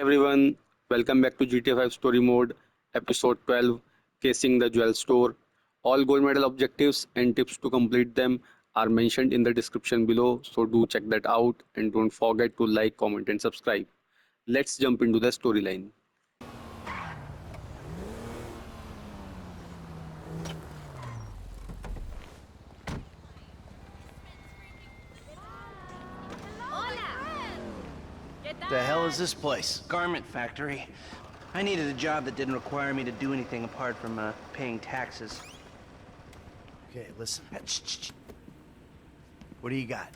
Everyone, welcome back to GTA 5 Story Mode, Episode 12, Casing the Jewel Store. All gold medal objectives and tips to complete them are mentioned in the description below, so do check that out and don't forget to like, comment, and subscribe. Let's jump into the storyline. The hell is this place? Garment factory. I needed a job that didn't require me to do anything apart from paying taxes. Okay, listen. What do you got?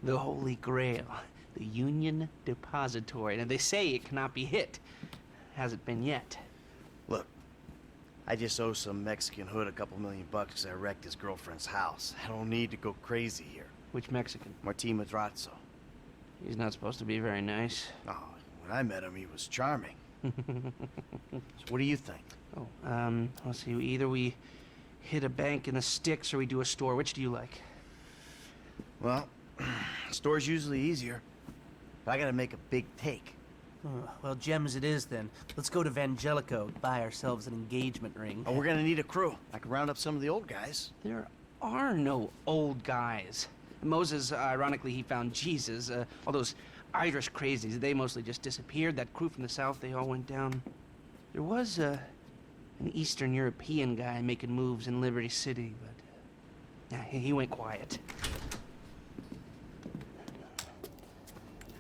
The Holy Grail. The Union Depository. Now, they say it cannot be hit. Hasn't been yet. Look, I just owe some Mexican hood a couple $1 million because I wrecked his girlfriend's house. I don't need to go crazy here. Which Mexican? Martin Madrazo. He's not supposed to be very nice. Oh, when I met him, he was charming. So what do you think? Let's see. Either we hit a bank in the sticks or we do a store. Which do you like? Well, store's usually easier. But I gotta make a big take. Well, gems it is then. Let's go to Vangelico, buy ourselves an engagement ring. Oh, we're gonna need a crew. I can round up some of the old guys. There are no old guys. Moses, ironically, he found Jesus. All those Irish crazies, they mostly just disappeared. That crew from the south, they all went down. There was an Eastern European guy making moves in Liberty City, but he went quiet.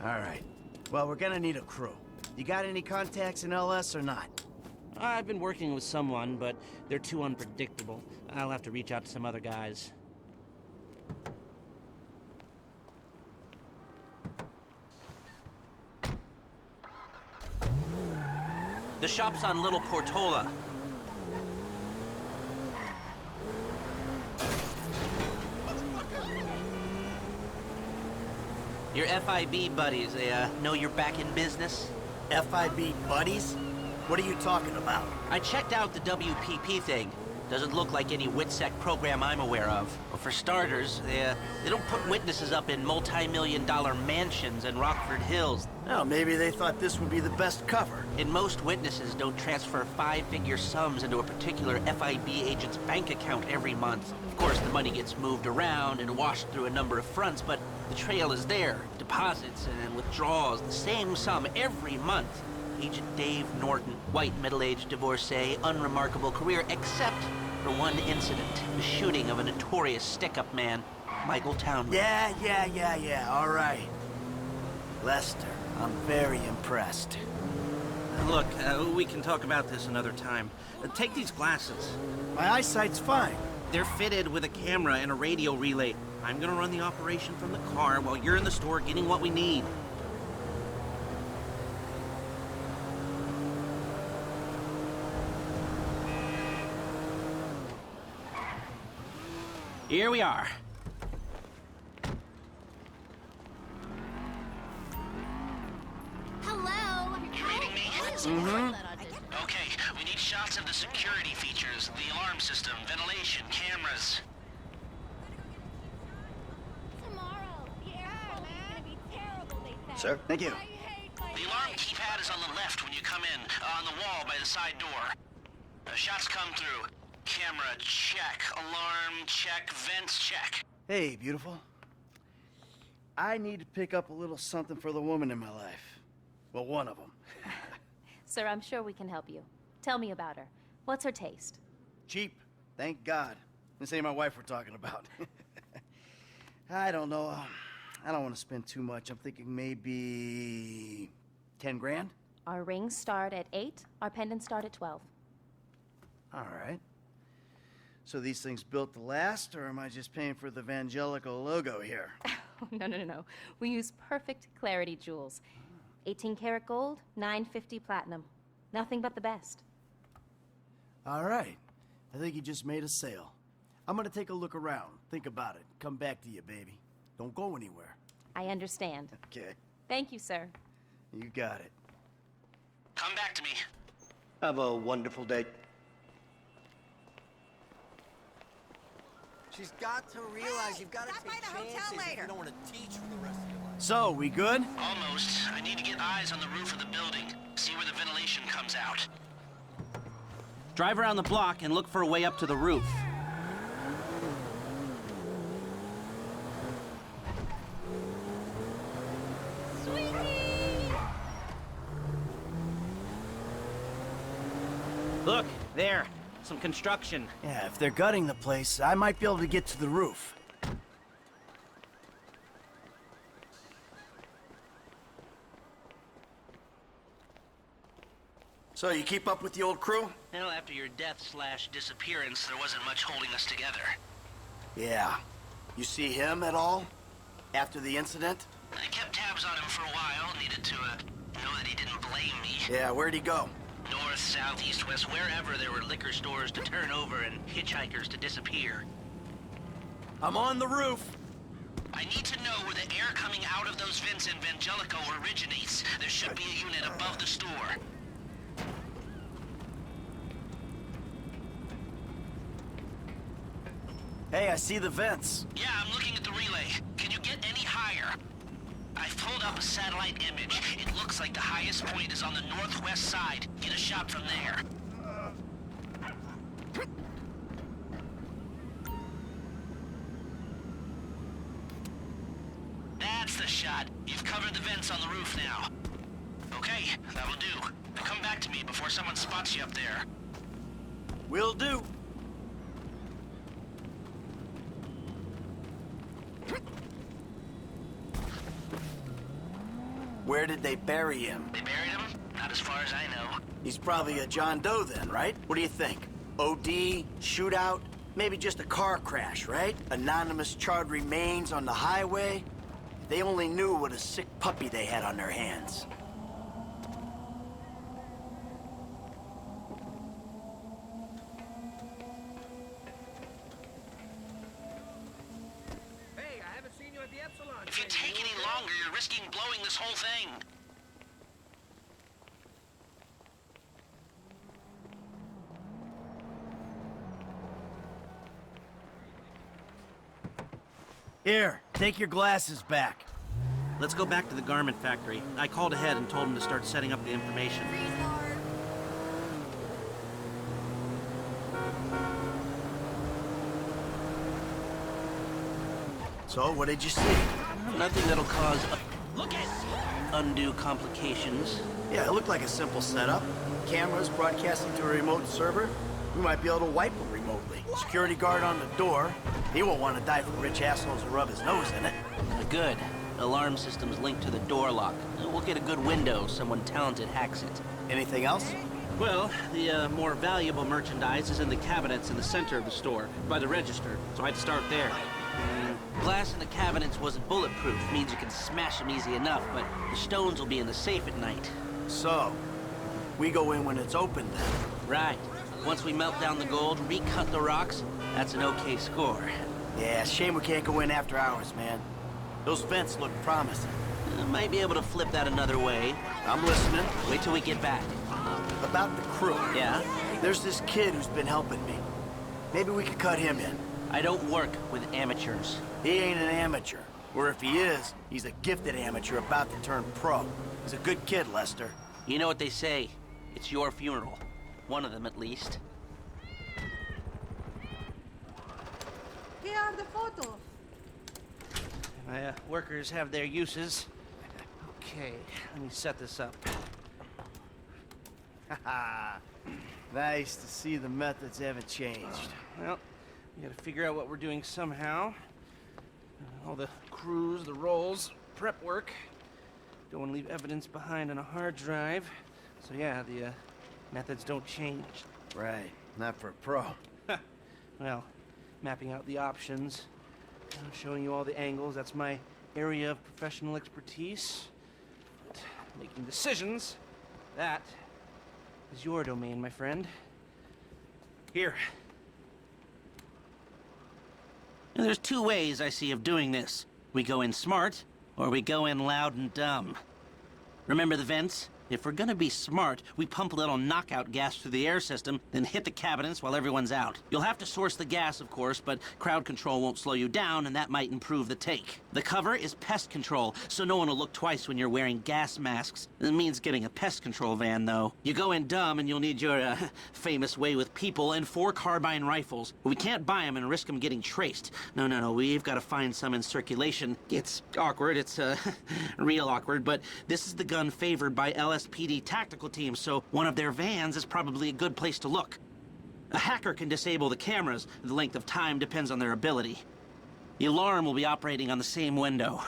All right. Well, we're gonna need a crew. You got any contacts in LS or not? I've been working with someone, but they're too unpredictable. I'll have to reach out to some other guys. The shop's on Little Portola. Your FIB buddies, they know you're back in business? FIB buddies? What are you talking about? I checked out the WPP thing. Doesn't look like any WITSEC program I'm aware of. Well, for starters, they don't put witnesses up in multi-million-dollar mansions in Rockford Hills. Well, maybe they thought this would be the best cover. And most witnesses don't transfer five-figure sums into a particular FIB agent's bank account every month. Of course, the money gets moved around and washed through a number of fronts, but the trail is there. Deposits and withdrawals, the same sum every month. Agent Dave Norton, white middle-aged divorcee, unremarkable career, except for one incident, the shooting of a notorious stick-up man, Michael Townley. Yeah, all right. Lester, I'm very impressed. Look, we can talk about this another time. Take these glasses. My eyesight's fine. They're fitted with a camera and a radio relay. I'm gonna run the operation from the car while you're in the store getting what we need. Here we are. Hello. Reading me? Mm-hmm. Okay, we need shots of the security features, the alarm system, ventilation, cameras. Tomorrow, the airport is gonna be terrible, they said. Sir, thank you. I hate my The alarm keypad is on the left when you come in, on the wall by the side door. Shots come through. Camera, check. Alarm, check. Vents, check. Hey, beautiful. I need to pick up a little something for the woman in my life. Well, one of them. Sir, I'm sure we can help you. Tell me about her. What's her taste? Cheap, thank God. This ain't my wife we're talking about. I don't know. I don't want to spend too much. I'm thinking maybe 10 grand? Our rings start at 8, our pendants start at 12. All right. So these things built to last, or am I just paying for the Vangelico logo here? No. We use perfect clarity jewels. 18 karat gold, 950 platinum. Nothing but the best. All right. I think you just made a sale. I'm gonna take a look around. Think about it. Come back to you, baby. Don't go anywhere. I understand. Okay. Thank you, sir. You got it. Come back to me. Have a wonderful day. She's got to realize you've got to stop take by the hotel chances if later. you don't want to teach for the rest of your life. So, we good? Almost. I need to get eyes on the roof of the building. See where the ventilation comes out. Drive around the block and look for a way up to the roof. Look, there. Some construction. Yeah, if they're gutting the place, I might be able to get to the roof. So, you keep up with the old crew? Well, after your death/disappearance, there wasn't much holding us together. Yeah. You see him at all? After the incident? I kept tabs on him for a while. Needed to know that he didn't blame me. Yeah, where'd he go? North, south, east, west, wherever there were liquor stores to turn over and hitchhikers to disappear. I'm on the roof. I need to know where the air coming out of those vents in Vangelico originates. There should be a unit above the store. Hey, I see the vents. Yeah, I'm looking at the relay. Can you get any higher? I've pulled up a satellite image. It looks like the highest point is on the northwest side. Get a shot from there. That's the shot. You've covered the vents on the roof now. Okay, that'll do. Now come back to me before someone spots you up there. Will do. Where did they bury him? They buried him? Not as far as I know. He's probably a John Doe then, right? What do you think? OD? Shootout? Maybe just a car crash, right? Anonymous charred remains on the highway? They only knew what a sick puppy they had on their hands. If you take any longer, you're risking blowing this whole thing. Here, take your glasses back. Let's go back to the garment factory. I called ahead and told him to start setting up the information. So, what did you see? Nothing that'll cause undue complications. Yeah, it looked like a simple setup. Cameras broadcasting to a remote server. We might be able to wipe them remotely. Security guard on the door. He won't want to die for rich assholes who rub his nose in it. Good. Alarm system's linked to the door lock. We'll get a good window. Someone talented hacks it. Anything else? Well, the more valuable merchandise is in the cabinets in the center of the store, by the register, so I'd start there. Glass in the cabinets wasn't bulletproof, means you can smash them easy enough, but the stones will be in the safe at night. So, we go in when it's open then. Right. Once we melt down the gold, recut the rocks, that's an okay score. Yeah, shame we can't go in after hours, man. Those vents look promising. Might be able to flip that another way. I'm listening. Wait till we get back. About the crew. Yeah? There's this kid who's been helping me. Maybe we could cut him in. I don't work with amateurs. He ain't an amateur. Or if he is, he's a gifted amateur about to turn pro. He's a good kid, Lester. You know what they say. It's your funeral. One of them, at least. Here are the photos. My workers have their uses. Okay, let me set this up. Haha. Nice to see the methods haven't changed. Well, we gotta figure out what we're doing somehow. All the crews, the rolls, prep work. Don't want to leave evidence behind on a hard drive. So yeah, the methods don't change. Right. Not for a pro. Well, mapping out the options, showing you all the angles, that's my area of professional expertise. But making decisions, that is your domain, my friend. Here. Now, there's two ways I see of doing this. We go in smart, or we go in loud and dumb. Remember the vents? If we're gonna be smart, we pump a little knockout gas through the air system, then hit the cabinets while everyone's out. You'll have to source the gas, of course, but crowd control won't slow you down, and that might improve the take. The cover is pest control, so no one will look twice when you're wearing gas masks. It means getting a pest control van, though. You go in dumb, and you'll need your, famous way with people and 4 carbine rifles. We can't buy them and risk them getting traced. No, we've got to find some in circulation. It's awkward, it's, real awkward, but this is the gun favored by LSPD tactical teams, so one of their vans is probably a good place to look. A hacker can disable the cameras. The length of time depends on their ability. The alarm will be operating on the same window.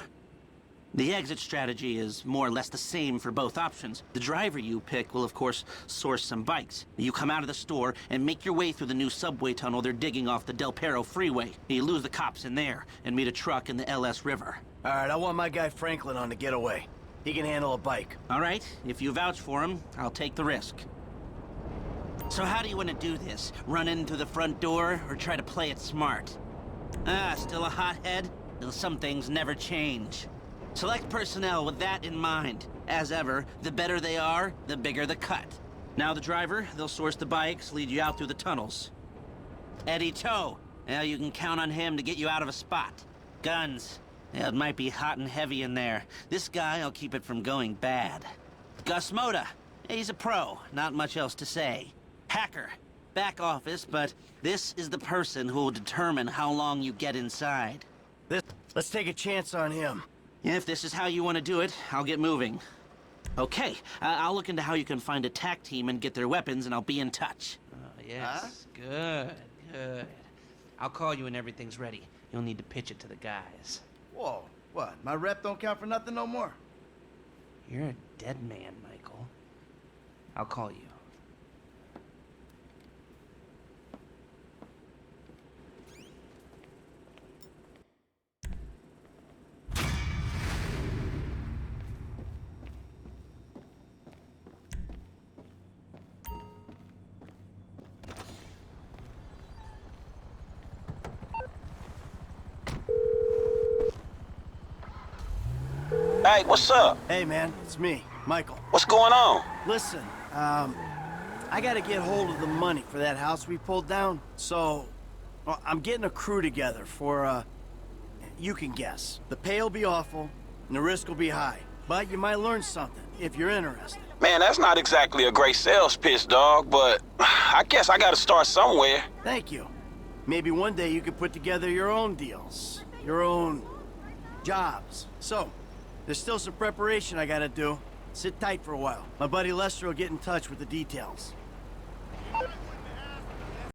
The exit strategy is more or less the same for both options. The driver you pick will, of course, source some bikes. You come out of the store and make your way through the new subway tunnel they're digging off the Del Perro freeway. You lose the cops in there and meet a truck in the LS River. All right, I want my guy Franklin on the getaway. He can handle a bike. All right, if you vouch for him, I'll take the risk. So how do you want to do this? Run in through the front door or try to play it smart? Still a hothead? Well, some things never change. Select personnel with that in mind. As ever, the better they are, the bigger the cut. Now the driver, they'll source the bikes, lead you out through the tunnels. Eddie Toe, well, you can count on him to get you out of a spot. Guns, yeah, it might be hot and heavy in there. This guy will keep it from going bad. Gus Moda, he's a pro, not much else to say. Hacker, back office, but this is the person who will determine how long you get inside. Let's take a chance on him. If this is how you want to do it, I'll get moving. Okay, I'll look into how you can find a TAC team and get their weapons, and I'll be in touch. Oh, yes. Good. I'll call you when everything's ready. You'll need to pitch it to the guys. Whoa, what? My rep don't count for nothing no more? You're a dead man, Michael. I'll call you. Hey, what's up? Hey, man, it's me, Michael. What's going on? Listen, I gotta get hold of the money for that house we pulled down, so I'm getting a crew together for, you can guess. The pay will be awful, and the risk will be high, but you might learn something if you're interested. Man, that's not exactly a great sales pitch, dog, but I guess I gotta start somewhere. Thank you. Maybe one day you could put together your own deals, your own jobs. So, there's still some preparation I gotta do. Sit tight for a while. My buddy Lester will get in touch with the details.